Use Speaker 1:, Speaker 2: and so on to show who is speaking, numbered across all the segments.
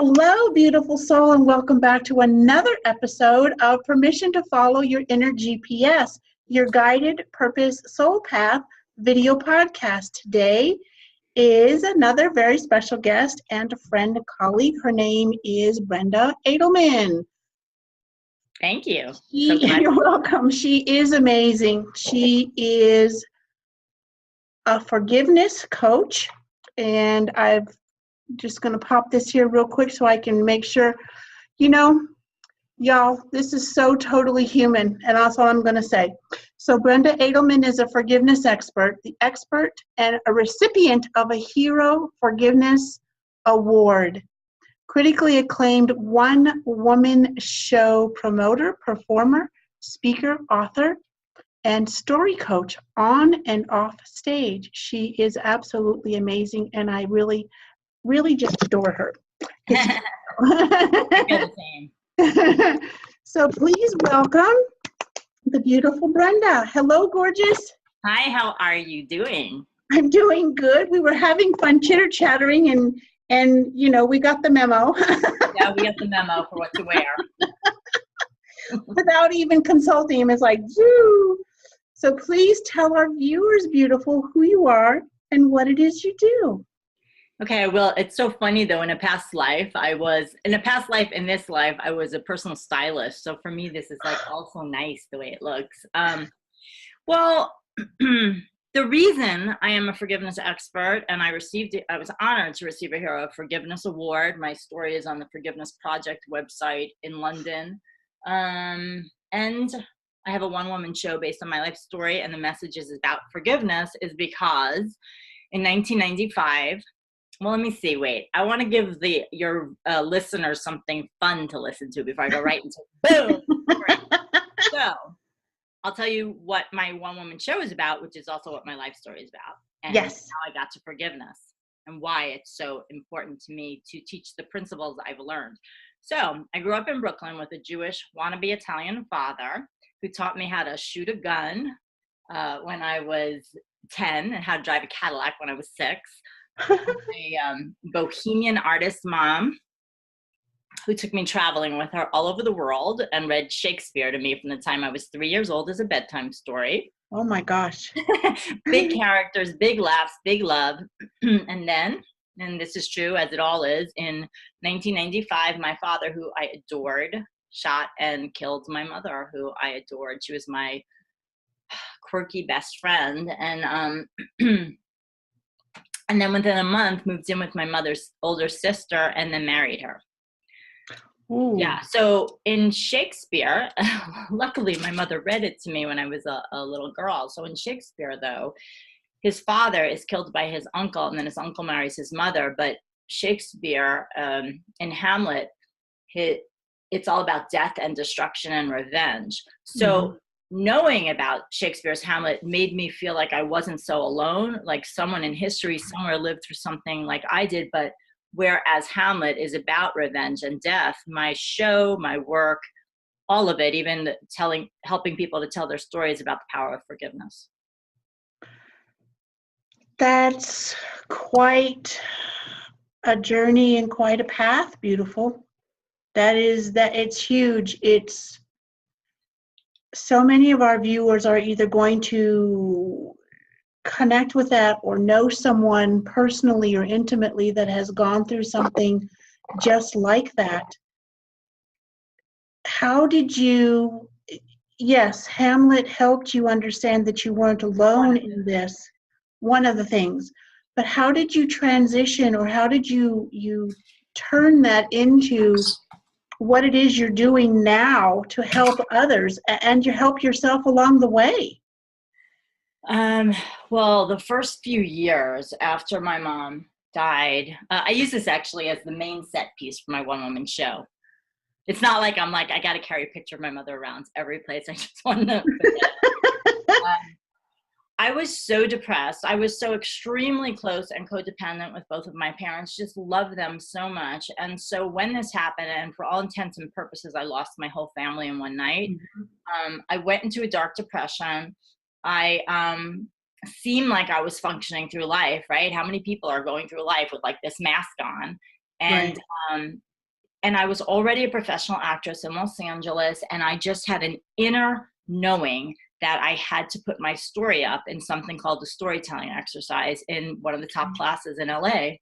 Speaker 1: Hello, beautiful soul, and welcome back to another episode of Permission to Follow Your Inner GPS, your guided purpose soul path video podcast. Today is another very special guest and a friend, a colleague. Her name is Brenda Adelman.
Speaker 2: Thank you.
Speaker 1: You're welcome. She is amazing. She is a forgiveness coach, and I've just going to pop this here real quick so I can make sure, y'all, this is so totally human, and that's all I'm going to say. So Brenda Adelman is a forgiveness expert, the expert and a recipient of a Hero Forgiveness Award, critically acclaimed one-woman show promoter, performer, speaker, author, and story coach on and off stage. She is absolutely amazing, and I really just adore her.
Speaker 2: I feel the same.
Speaker 1: So please welcome the beautiful Brenda. Hello, gorgeous.
Speaker 2: Hi, how are you doing?
Speaker 1: I'm doing good. We were having fun chitter-chattering and we got the memo.
Speaker 2: Yeah, we got the memo for what to wear.
Speaker 1: Without even consulting him, it's like, woo. So please tell our viewers, beautiful, who you are and what it is you do.
Speaker 2: Okay, well, it's so funny though. In this life, I was a personal stylist. So for me, this is like also nice the way it looks. Well, the reason I am a forgiveness expert and I was honored to receive a Hero Forgiveness Award. My story is on the Forgiveness Project website in London. And I have a one-woman show based on my life story, and the message is about forgiveness is because in 1995, well, let me see. Wait, I want to give your listeners something fun to listen to before I go right into boom. So I'll tell you what my one-woman show is about, which is also what my life story is about, and
Speaker 1: yes,
Speaker 2: how I got to forgiveness and why it's so important to me to teach the principles I've learned. So I grew up in Brooklyn with a Jewish wannabe Italian father who taught me how to shoot a gun when I was 10 and how to drive a Cadillac when I was 6. A bohemian artist mom who took me traveling with her all over the world and read Shakespeare to me from the time I was 3 years old as a bedtime story.
Speaker 1: Oh my gosh.
Speaker 2: Big characters, big laughs, big love. And then, and this is true as it all is, in 1995, my father, who I adored, shot and killed my mother, who I adored. She was my quirky best friend. And then within a month, moved in with my mother's older sister and then married her.
Speaker 1: Ooh.
Speaker 2: Yeah. So in Shakespeare, luckily my mother read it to me when I was a little girl. So in Shakespeare, though, his father is killed by his uncle, and then his uncle marries his mother. But Shakespeare in Hamlet, it's all about death and destruction and revenge. So knowing about Shakespeare's Hamlet made me feel like I wasn't so alone, like someone in history somewhere lived through something like I did. But whereas Hamlet is about revenge and death, my show, my work, all of it, even helping people to tell their stories about the power of forgiveness.
Speaker 1: That's quite a journey and quite a path, beautiful. It's huge. It's so many of our viewers are either going to connect with that or know someone personally or intimately that has gone through something just like that. How did you, yes, Hamlet helped you understand that you weren't alone in this, one of the things, but how did you transition, or how did you turn that into what it is you're doing now to help others and you help yourself along the way?
Speaker 2: Well, the first few years after my mom died, I use this actually as the main set piece for my one-woman show. It's not like I'm like, I got to carry a picture of my mother around every place. I just want to I was so depressed. I was so extremely close and codependent with both of my parents, just loved them so much. And so when this happened, and for all intents and purposes, I lost my whole family in one night. I went into a dark depression. I seemed like I was functioning through life, right? How many people are going through life with like this mask on? And And I was already a professional actress in Los Angeles, and I just had an inner knowing that I had to put my story up in something called the storytelling exercise in one of the top classes in LA.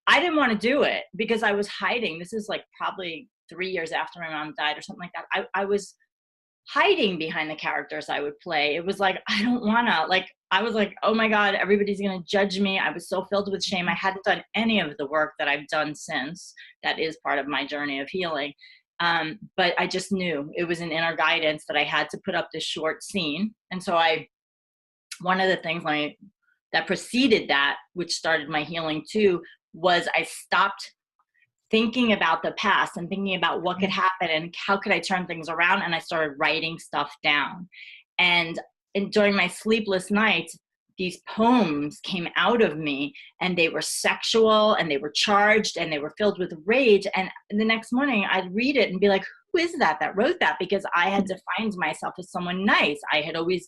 Speaker 2: I didn't want to do it because I was hiding. This is like probably 3 years after my mom died or something like that. I was hiding behind the characters I would play. It was like, I don't wanna, like, I was like, oh my God, everybody's gonna judge me. I was so filled with shame. I hadn't done any of the work that I've done since. That is part of my journey of healing. But I just knew it was an inner guidance that I had to put up this short scene. And so one of the things that preceded that, which started my healing too, was I stopped thinking about the past and thinking about what could happen and how could I turn things around. And I started writing stuff down. And during my sleepless nights, these poems came out of me, and they were sexual and they were charged and they were filled with rage. And the next morning I'd read it and be like, who is that wrote that? Because I had defined myself as someone nice. I had always,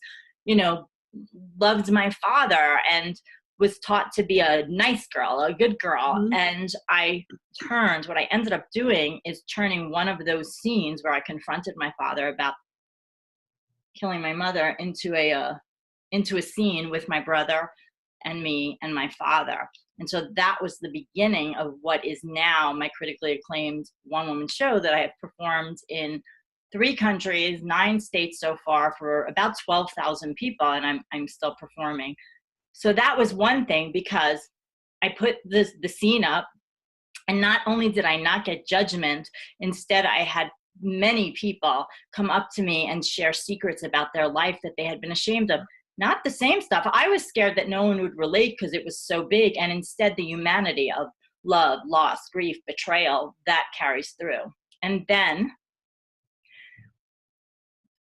Speaker 2: loved my father and was taught to be a nice girl, a good girl. Mm-hmm. And what I ended up doing is turning one of those scenes where I confronted my father about killing my mother into a scene with my brother and me and my father. And so that was the beginning of what is now my critically acclaimed one-woman show that I have performed in 3 countries, 9 states so far, for about 12,000 people, and I'm still performing. So that was one thing, because I put the scene up, and not only did I not get judgment, instead I had many people come up to me and share secrets about their life that they had been ashamed of. Not the same stuff. I was scared that no one would relate because it was so big, and instead the humanity of love, loss, grief, betrayal, that carries through. And then,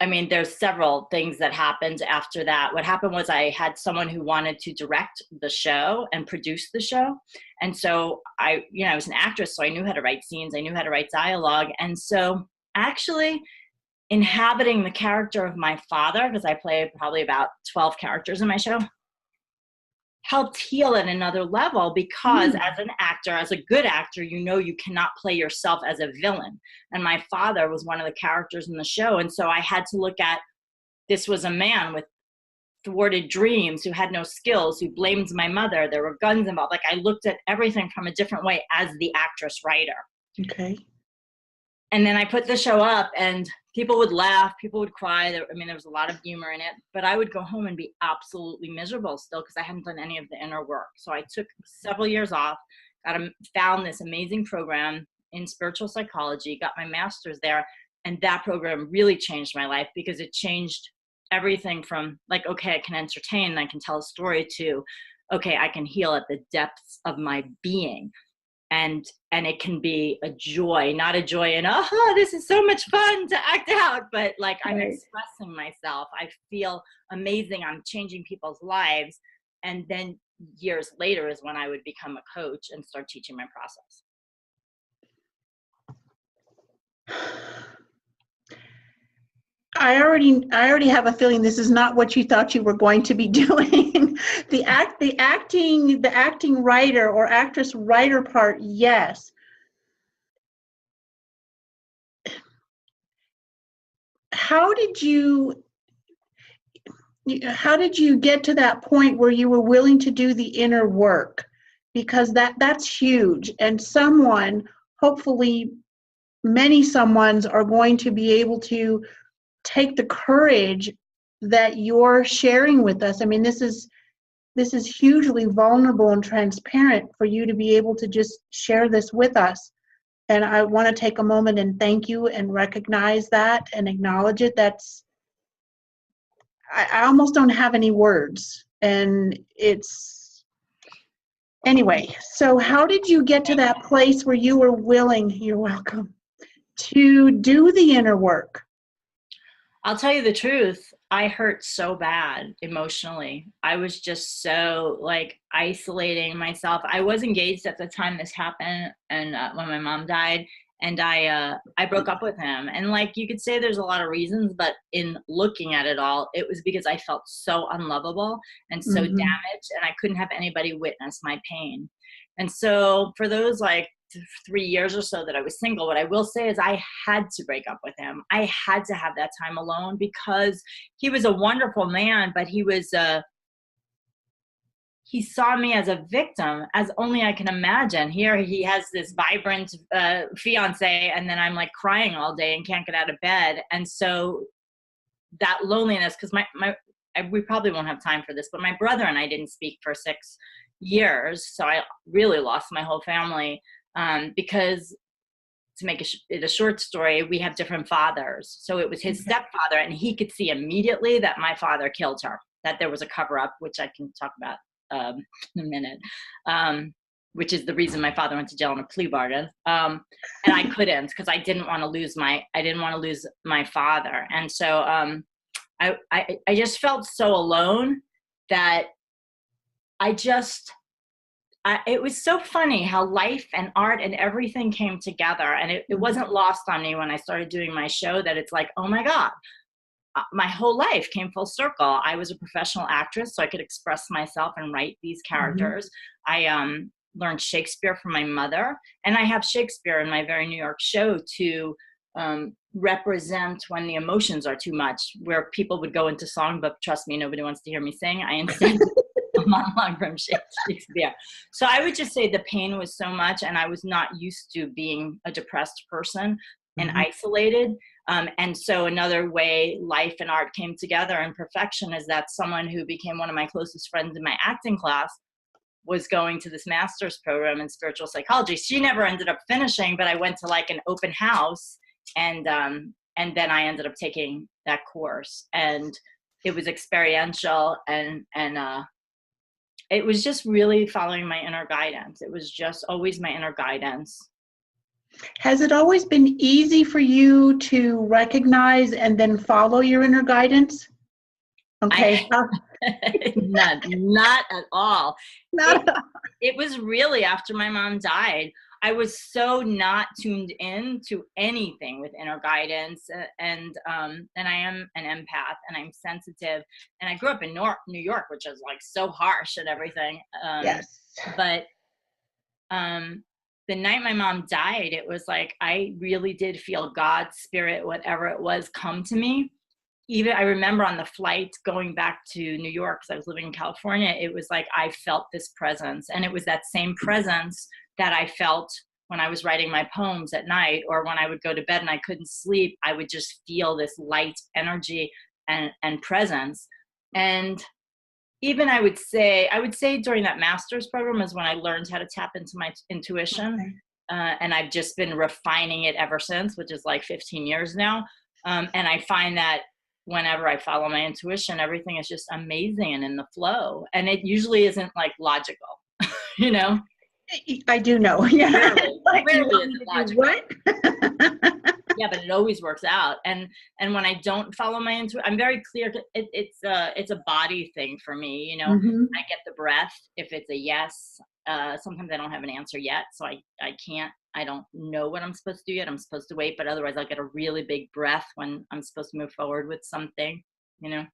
Speaker 2: there's several things that happened after that. What happened was I had someone who wanted to direct the show and produce the show. And so I was an actress, so I knew how to write scenes. I knew how to write dialogue. And so actually inhabiting the character of my father, because I play probably about 12 characters in my show, helped heal at another level, because as an actor, as a good actor, you cannot play yourself as a villain. And my father was one of the characters in the show. And so I had to look at, this was a man with thwarted dreams, who had no skills, who blamed my mother. There were guns involved. Like, I looked at everything from a different way as the actress writer.
Speaker 1: Okay.
Speaker 2: And then I put the show up, and people would laugh, people would cry. There was a lot of humor in it, but I would go home and be absolutely miserable still, because I hadn't done any of the inner work. So I took several years off, found this amazing program in spiritual psychology, got my master's there. And that program really changed my life, because it changed everything from like, okay, I can entertain and I can tell a story, to, okay, I can heal at the depths of my being. And it can be a joy, not a joy in, oh, this is so much fun to act out, but like, I'm expressing myself. I feel amazing. I'm changing people's lives. And then years later is when I would become a coach and start teaching my process.
Speaker 1: I already have a feeling this is not what you thought you were going to be doing. the acting writer or actress writer part, yes. How did you get to that point where you were willing to do the inner work? Because that's huge, and hopefully many someones are going to be able to take the courage that you're sharing with us. This is hugely vulnerable and transparent for you to be able to just share this with us. And I want to take a moment and thank you and recognize that and acknowledge it. I almost don't have any words. And anyway, so how did you get to that place where you were willing, you're welcome, to do the inner work?
Speaker 2: I'll tell you the truth. I hurt so bad emotionally. I was just so isolating myself. I was engaged at the time this happened, and when my mom died, and I broke up with him. And you could say there's a lot of reasons, but in looking at it all, it was because I felt so unlovable and so damaged, and I couldn't have anybody witness my pain. And so for those 3 years or so that I was single, what I will say is I had to break up with him. I had to have that time alone because he was a wonderful man, but he saw me as a victim, as only I can imagine. Here he has this vibrant fiance, and then I'm like crying all day and can't get out of bed. And so that loneliness, because we probably won't have time for this, but my brother and I didn't speak for 6 years. So I really lost my whole family because, to make it a short story, we have different fathers. So it was his stepfather, and he could see immediately that my father killed her, that there was a cover up, which I can talk about in a minute, which is the reason my father went to jail on a plea bargain. And I couldn't, because I didn't want to lose my father. And so I just felt so alone that it was so funny how life and art and everything came together. And it wasn't lost on me when I started doing my show that it's like, oh my God, my whole life came full circle. I was a professional actress, so I could express myself and write these characters. I learned Shakespeare from my mother, and I have Shakespeare in my very New York show to represent when the emotions are too much, where people would go into song, but trust me, nobody wants to hear me sing. I instead a monologue from Shakespeare. So I would just say the pain was so much, and I was not used to being a depressed person and isolated. And so another way life and art came together in perfection is that someone who became one of my closest friends in my acting class was going to this master's program in spiritual psychology. She never ended up finishing, but I went to like an open house, and then I ended up taking that course, and it was experiential, and it was just really following my inner guidance. It was just always my inner guidance.
Speaker 1: Has it always been easy for you to recognize and then follow your inner guidance? Okay.
Speaker 2: Not at all. It was really after my mom died. I was so not tuned in to anything with inner guidance, and I am an empath, and I'm sensitive, and I grew up in New York, which is like so harsh and everything.
Speaker 1: Yes.
Speaker 2: But the night my mom died, it was like I really did feel God's spirit, whatever it was, come to me. Even I remember on the flight going back to New York, because I was living in California, it was like I felt this presence, and it was that same presence that I felt when I was writing my poems at night, or when I would go to bed and I couldn't sleep. I would just feel this light energy and presence. And even I would say during that master's program is when I learned how to tap into my intuition.
Speaker 1: Okay.
Speaker 2: And I've just been refining it ever since, which is like 15 years now. And I find that whenever I follow my intuition, everything is just amazing and in the flow. And it usually isn't like logical, you know?
Speaker 1: I do know. Yeah.
Speaker 2: Rarely is it logical. What? Yeah, but it always works out. And when I don't follow my intuition, I'm very clear. It's a body thing for me. You know, I get the breath if it's a yes. Sometimes I don't have an answer yet, so I don't know what I'm supposed to do yet. I'm supposed to wait, but otherwise I'll get a really big breath when I'm supposed to move forward with something, you know,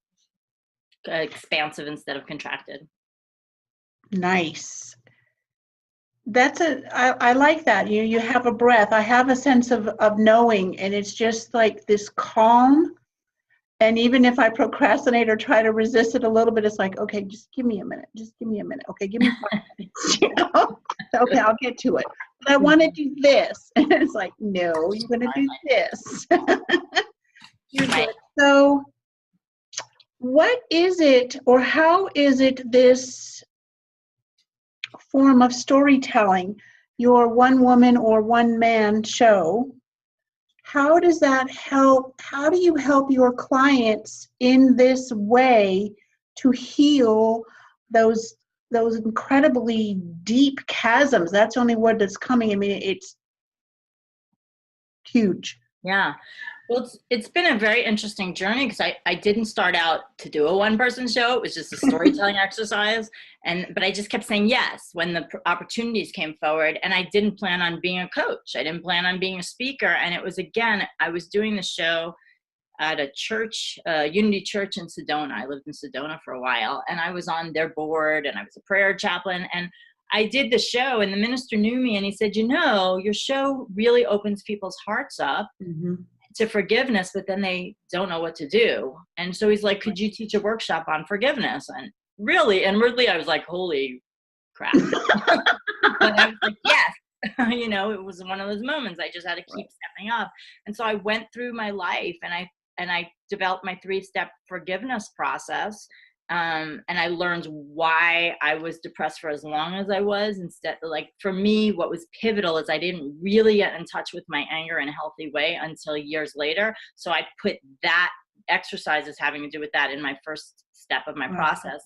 Speaker 2: expansive instead of contracted.
Speaker 1: Nice. I like that. You have a breath. I have a sense of knowing, and it's just like this calm. And even if I procrastinate or try to resist it a little bit, it's like, okay, just give me a minute. Just give me a minute. Okay, give me 5 minutes. You know? Okay, I'll get to it. But I want to do this. And it's like, no, you're going to do this. So what is it, or how is it this form of storytelling, your one woman or one man show, how does that help? How do you help your clients in this way to heal those incredibly deep chasms? That's the only word that's coming. I mean, it's huge.
Speaker 2: Yeah. Well, it's been a very interesting journey, because I didn't start out to do a one-person show. It was just a storytelling exercise. But I just kept saying yes when the opportunities came forward. And I didn't plan on being a coach. I didn't plan on being a speaker. And it was, again, I was doing the show at a church, Unity Church in Sedona. I lived in Sedona for a while, and I was on their board, and I was a prayer chaplain. And I did the show, and the minister knew me, and he said, you know, your show really opens people's hearts up to forgiveness, but then they don't know what to do. And so he's like, could you teach a workshop on forgiveness? And really, inwardly, I was like, holy crap. But I was like, yes. You know, it was one of those moments. I just had to keep stepping up. And so I went through my life, and I developed my 3-step forgiveness process. And I learned why I was depressed for as long as I was. Instead, like, for me, what was pivotal is I didn't really get in touch with my anger in a healthy way until years later. So I put that exercises having to do with that in my first step of my process.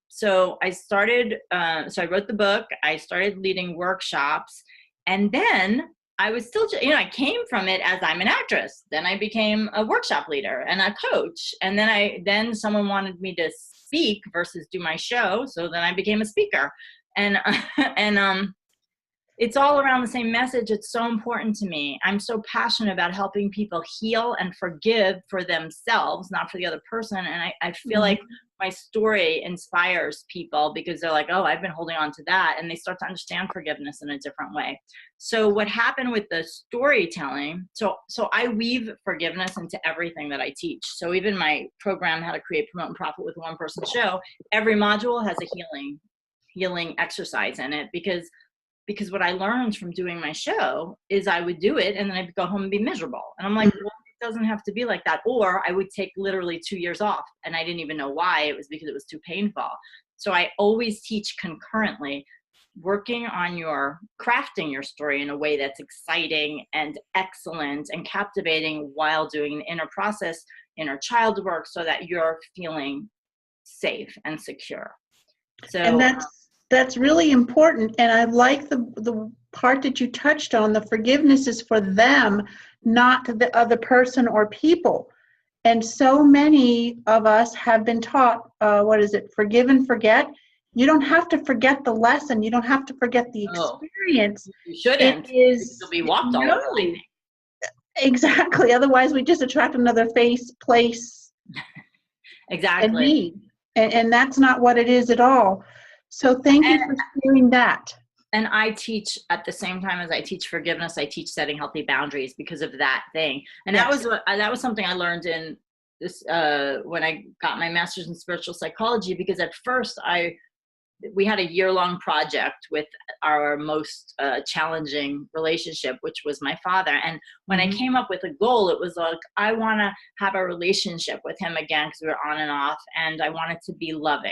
Speaker 2: So I started, so I wrote the book, I started leading workshops, and then I was still, you know, I came from it as I'm an actress. Then I became a workshop leader and a coach. And then someone wanted me to speak versus do my show. So then I became a speaker. And it's all around the same message. It's so important to me. I'm so passionate about helping people heal and forgive for themselves, not for the other person. And I feel like my story inspires people because they're like, oh, I've been holding on to that. And they start to understand forgiveness in a different way. So what happened with the storytelling, so I weave forgiveness into everything that I teach. So even my program, How to Create, Promote, and Profit with a One-Person Show, every module has a healing exercise in it, because what I learned from doing my show is I would do it and then I'd go home and be miserable. And I'm like, well, it doesn't have to be like that. Or I would take literally 2 years off and I didn't even know why. It was because it was too painful. So I always teach concurrently, working on crafting your story in a way that's exciting and excellent and captivating while doing the inner child work, so that you're feeling safe and secure. So,
Speaker 1: and that's really important. And I like the part that you touched on. The forgiveness is for them, not the other person or people. And so many of us have been taught, forgive and forget. You don't have to forget the lesson. You don't have to forget the experience.
Speaker 2: You shouldn't. You'll be walked all over.
Speaker 1: Exactly. Otherwise, we just attract another place.
Speaker 2: Exactly.
Speaker 1: And that's not what it is at all. So thank you for sharing that.
Speaker 2: And I teach, at the same time as I teach forgiveness, I teach setting healthy boundaries because of that thing. And that was something I learned in this when I got my master's in spiritual psychology, because at first we had a year-long project with our most challenging relationship, which was my father. And when I came up with a goal, it was like, I want to have a relationship with him again, because we were on and off, and I want it to be loving.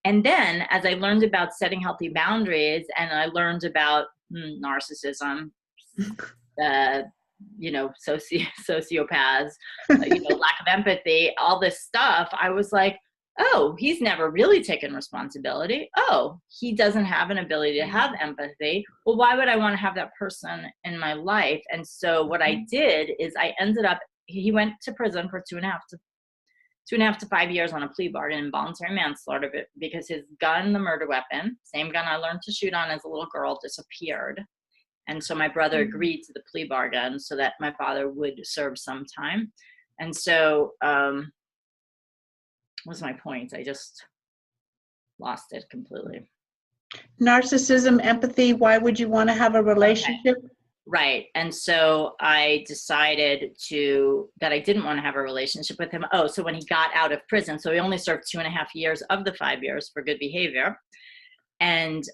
Speaker 2: And then as I learned about setting healthy boundaries, and I learned about narcissism, sociopaths, lack of empathy, all this stuff, I was like, oh, he's never really taken responsibility. Oh, he doesn't have an ability to have empathy. Well, why would I want to have that person in my life? And so what I did is he went to prison for 2.5 to 5 years on a plea bargain, involuntary manslaughter, because his gun, the murder weapon, same gun I learned to shoot on as a little girl, disappeared. And so my brother agreed to the plea bargain so that my father would serve some time. And so, what's my point? I just lost it completely.
Speaker 1: Narcissism, empathy, why would you want to have a relationship?
Speaker 2: Okay. Right. And so I decided that I didn't want to have a relationship with him. Oh, so when he got out of prison, so he only served 2.5 years of the 5 years for good behavior. And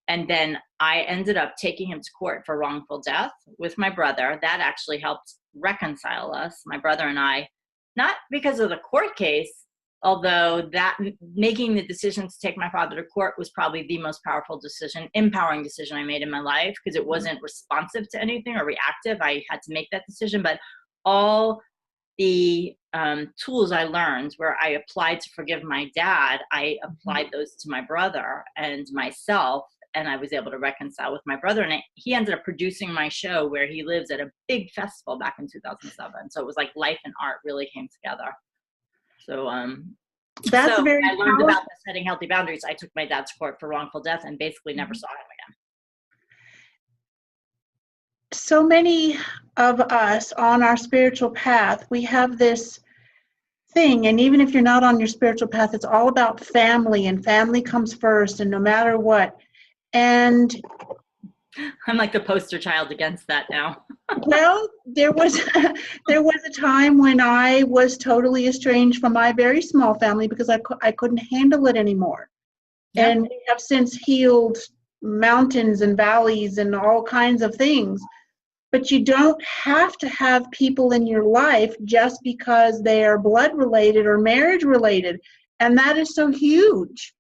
Speaker 2: then I ended up taking him to court for wrongful death with my brother. That actually helped reconcile us, my brother and I, not because of the court case, although that making the decision to take my father to court was probably the most powerful empowering decision I made in my life, because it wasn't responsive to anything or reactive. I had to make that decision, but all the tools I learned where I applied to forgive my dad, I applied those to my brother and myself, and I was able to reconcile with my brother. And he ended up producing my show where he lives at a big festival back in 2007. So it was like life and art really came together. So
Speaker 1: that's
Speaker 2: so
Speaker 1: very
Speaker 2: I learned
Speaker 1: powerful.
Speaker 2: about the setting healthy boundaries. I took my dad to court for wrongful death and basically never saw him again.
Speaker 1: So many of us on our spiritual path, we have this thing. And even if you're not on your spiritual path, it's all about family, and family comes first, and no matter what. And
Speaker 2: I'm like the poster child against that now.
Speaker 1: well, there was there was a time when I was totally estranged from my very small family because I couldn't handle it anymore.
Speaker 2: Yeah.
Speaker 1: And we have since healed mountains and valleys and all kinds of things. But you don't have to have people in your life just because they are blood related or marriage related. And that is so huge.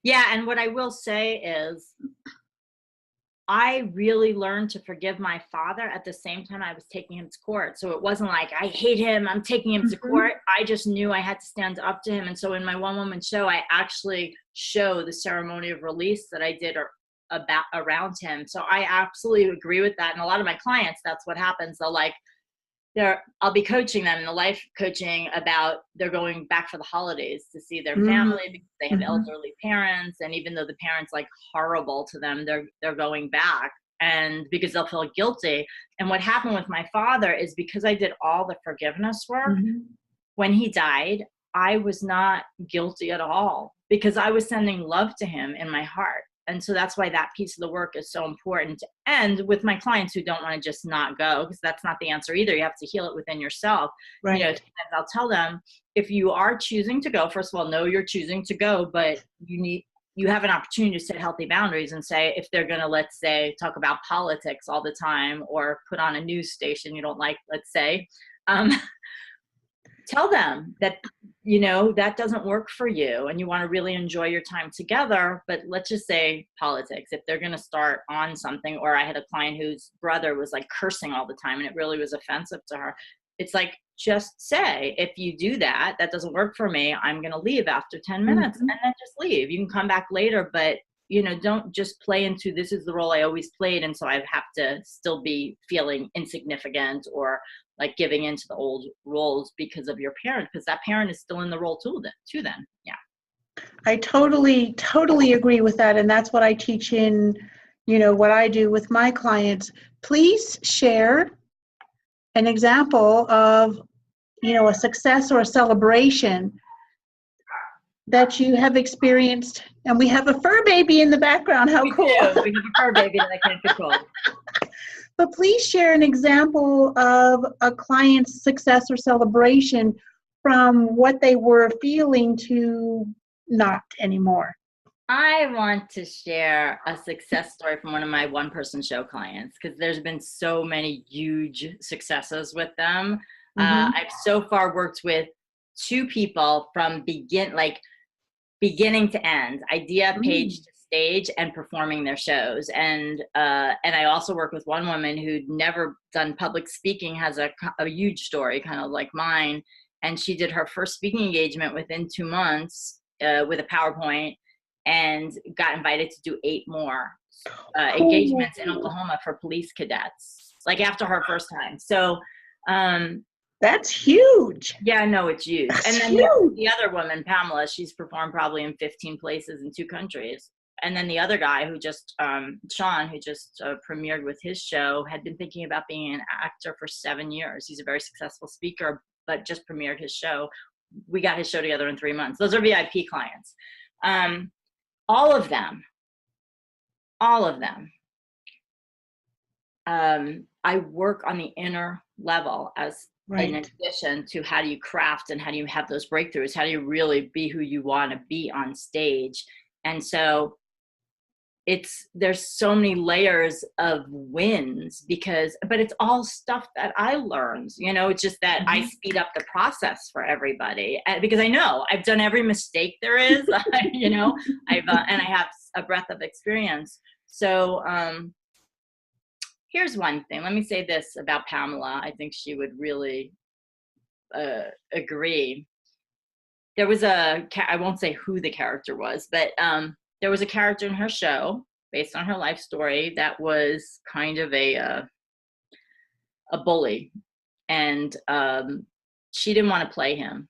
Speaker 2: Yeah, and what I will say is I really learned to forgive my father at the same time I was taking him to court. So it wasn't like, I hate him, I'm taking him to court. I just knew I had to stand up to him. And so in my one-woman show, I actually show the ceremony of release that I did around him. So I absolutely agree with that. And a lot of my clients, that's what happens. I'll be coaching them in the life coaching about they're going back for the holidays to see their family because they have elderly parents. And even though the parents like horrible to them, they're going back, and because they'll feel guilty. And what happened with my father is because I did all the forgiveness work, when he died, I was not guilty at all because I was sending love to him in my heart. And so that's why that piece of the work is so important. And with my clients who don't want to just not go, because that's not the answer either. You have to heal it within yourself.
Speaker 1: Right.
Speaker 2: You know, I'll tell them, if you are choosing to go, first of all, know you're choosing to go, but you have an opportunity to set healthy boundaries and say, if they're going to, let's say, talk about politics all the time or put on a news station you don't like, let's say, tell them that, you know, that doesn't work for you and you want to really enjoy your time together. But let's just say politics, if they're going to start on something, or I had a client whose brother was like cursing all the time and it really was offensive to her. It's like, just say, if you do that, that doesn't work for me, I'm going to leave after 10 minutes and then just leave. You can come back later, but you know, don't just play into this is the role I always played. And so I have to still be feeling insignificant or like giving into the old roles because of your parent, because that parent is still in the role too then. Yeah.
Speaker 1: I totally agree with that. And that's what I teach in, you know, what I do with my clients. Please share an example of, you know, a success or a celebration that you have experienced. And we have a fur baby in the background. How cool.
Speaker 2: We have a fur baby that I can't control.
Speaker 1: But please share an example of a client's success or celebration from what they were feeling to not anymore.
Speaker 2: I want to share a success story from one of my one-person show clients because there's been so many huge successes with them. I've so far worked with 2 people from beginning to end, idea, page to stage, and performing their shows. And I also work with one woman who'd never done public speaking, has a huge story, kind of like mine. And she did her first speaking engagement within 2 months with a PowerPoint and got invited to do 8 more engagements in Oklahoma for police cadets, like after her first time. So
Speaker 1: that's huge.
Speaker 2: Yeah, no, it's huge.
Speaker 1: That's
Speaker 2: and then
Speaker 1: huge.
Speaker 2: the other woman, Pamela, she's performed probably in 15 places in 2 countries. And then the other guy who just, Sean, who just premiered with his show, had been thinking about being an actor for 7 years. He's a very successful speaker, but just premiered his show. We got his show together in 3 months. Those are VIP clients. All of them. I work on the inner level as in addition to how do you craft and how do you have those breakthroughs? How do you really be who you want to be on stage? And so there's so many layers of wins but it's all stuff that I learned, you know, it's just that I speed up the process for everybody because I know I've done every mistake there is, you know, and I have a breadth of experience. So, here's one thing. Let me say this about Pamela. I think she would really agree. There was I won't say who the character was, but there was a character in her show based on her life story that was kind of a bully. And she didn't want to play him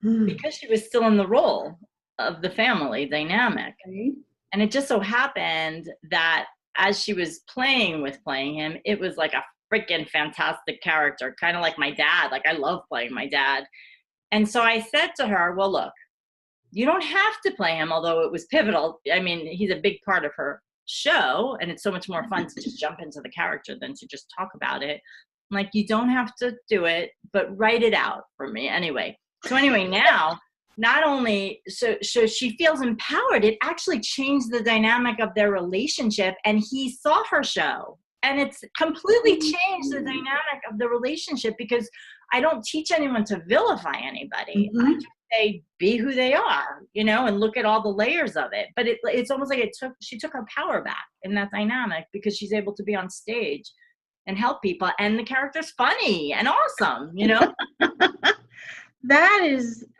Speaker 2: because she was still in the role of the family dynamic. And it just so happened that as she was playing him, it was like a freaking fantastic character, kind of like my dad. Like I love playing my dad. And so I said to her, well, look, you don't have to play him, although it was pivotal. I mean, he's a big part of her show, and it's so much more fun to just jump into the character than to just talk about it. I'm like, you don't have to do it, but write it out for me anyway. So anyway, now, not only, so she feels empowered, it actually changed the dynamic of their relationship, and he saw her show. And it's completely changed the dynamic of the relationship, because I don't teach anyone to vilify anybody.
Speaker 1: Mm-hmm.
Speaker 2: I just say, be who they are, you know, and look at all the layers of it. But it's almost like she took her power back in that dynamic, because she's able to be on stage and help people. And the character's funny and awesome, you know?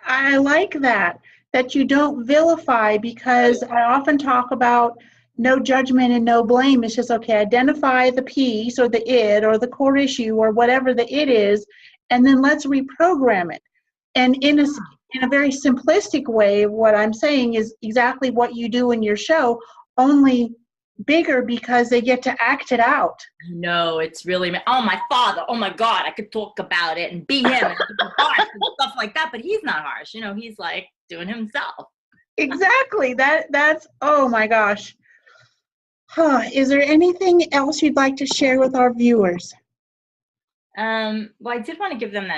Speaker 1: I like that you don't vilify, because I often talk about no judgment and no blame. It's just, okay, identify the piece or the it or the core issue or whatever the it is, and then let's reprogram it. And in a very simplistic way, what I'm saying is exactly what you do in your show, only bigger, because they get to act it out.
Speaker 2: No, it's really, oh, my father, oh my God, I could talk about it and be him and be harsh and stuff like that, but he's not harsh, you know, he's like doing himself.
Speaker 1: Exactly. That's, oh my gosh. Is there anything else you'd like to share with our viewers?
Speaker 2: Well, I did want to give them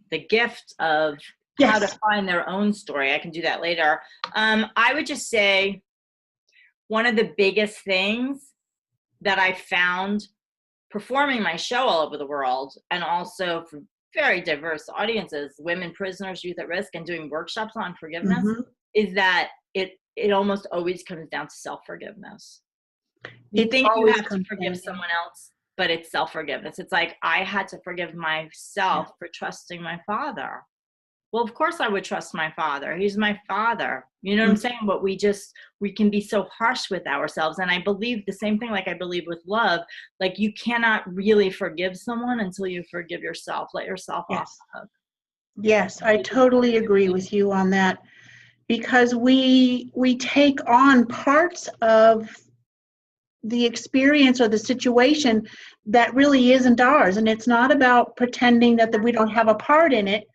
Speaker 2: the gift of
Speaker 1: Yes.
Speaker 2: how to find their own story. I can do that later. I would just say one of the biggest things that I found performing my show all over the world, and also for very diverse audiences, women, prisoners, youth at risk, and doing workshops on forgiveness, is that it almost always comes down to self-forgiveness. You think you have to forgive someone else, but it's self-forgiveness. It's like, I had to forgive myself for trusting my father. Well, of course I would trust my father. He's my father. You know what I'm saying? But we can be so harsh with ourselves. And I believe the same thing, like I believe with love, like you cannot really forgive someone until you forgive yourself. Let yourself off the hook.
Speaker 1: Yes, I totally agree with you on that, because we take on parts of the experience or the situation that really isn't ours. And it's not about pretending that we don't have a part in it.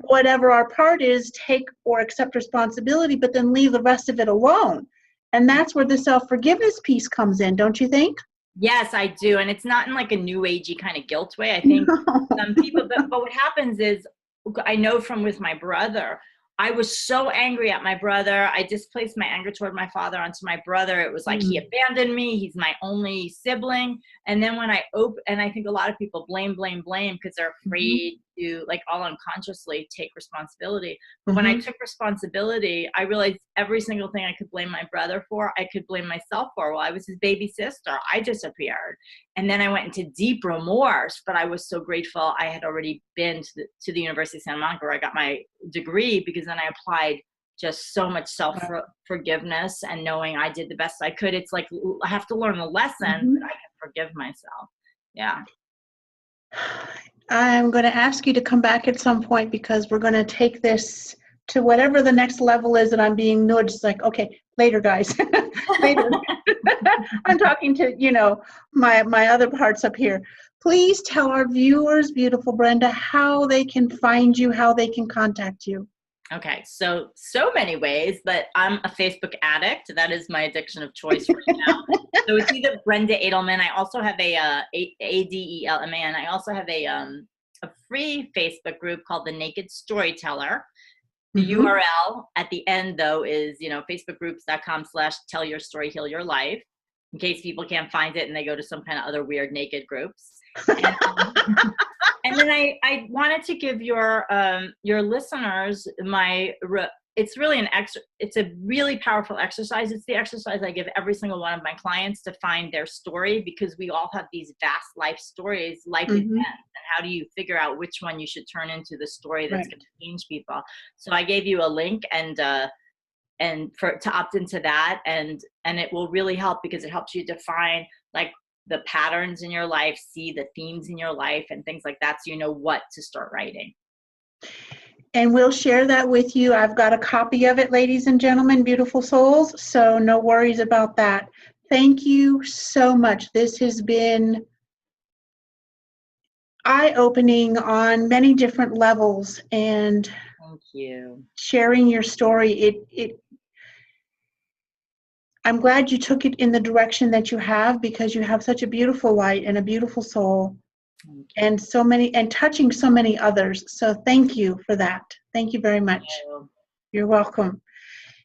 Speaker 1: Whatever our part is, take or accept responsibility, but then leave the rest of it alone. And that's where the self-forgiveness piece comes in, don't you think?
Speaker 2: Yes, I do. And it's not in like a new agey kind of guilt way. I think some people, but what happens is, I know from with my brother, I was so angry at my brother. I displaced my anger toward my father onto my brother. It was like, he abandoned me. He's my only sibling. And then when and I think a lot of people blame, because they're afraid to, like, all unconsciously take responsibility. But when I took responsibility, I realized every single thing I could blame my brother for, I could blame myself for. Well, I was his baby sister. I disappeared. And then I went into deep remorse, but I was so grateful I had already been to the University of Santa Monica, where I got my degree, because then I applied just so much self-forgiveness and knowing I did the best I could. It's like, I have to learn the lesson, but I can forgive myself. Yeah.
Speaker 1: I'm going to ask you to come back at some point, because we're going to take this to whatever the next level is, and I'm being nudged. It's like, okay, later, guys. Later. I'm talking to, my other parts up here. Please tell our viewers, beautiful Brenda, how they can find you, how they can contact you.
Speaker 2: Okay, so many ways, but I'm a Facebook addict. That is my addiction of choice right now. So it's either Brenda Adelman. I also have a Adelman. I also have a free Facebook group called The Naked Storyteller. The URL at the end, though, is facebookgroups.com/tell your story, heal your life, in case people can't find it and they go to some kind of other weird naked groups. And then I wanted to give your listeners it's really it's a really powerful exercise. It's the exercise I give every single one of my clients to find their story, because we all have these vast life stories, life events, and how do you figure out which one you should turn into the story that's going to change people? So I gave you a link and to opt into that, and it will really help, because it helps you define like the patterns in your life, see the themes in your life and things like that, so you know what to start writing.
Speaker 1: And we'll share that with you. I've got a copy of it, ladies and gentlemen, beautiful souls, so no worries about that. Thank you so much. This has been eye-opening on many different levels, and
Speaker 2: Thank you.
Speaker 1: sharing your story. I'm glad you took it in the direction that you have, because you have such a beautiful light and a beautiful soul, and touching so many others. So thank you for that. Thank you very much. You're welcome.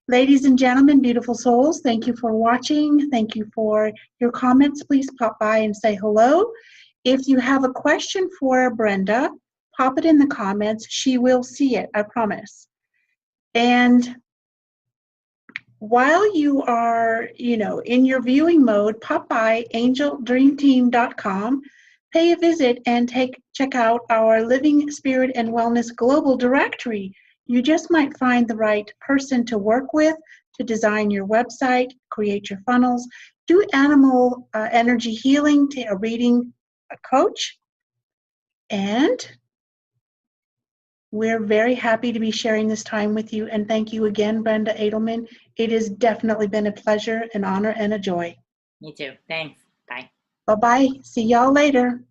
Speaker 1: Ladies and gentlemen, beautiful souls, thank you for watching. Thank you for your comments. Please pop by and say hello. If you have a question for Brenda, pop it in the comments. She will see it, I promise. And while you are, in your viewing mode, pop by angeldreamteam.com, pay a visit, and check out our Living Spirit and Wellness Global Directory. You just might find the right person to work with to design your website, create your funnels, do animal energy healing, a reading, a coach, and we're very happy to be sharing this time with you. And thank you again, Brenda Adelman. It has definitely been a pleasure, an honor, and a joy.
Speaker 2: Me too. Thanks. Bye.
Speaker 1: Bye-bye. See y'all later.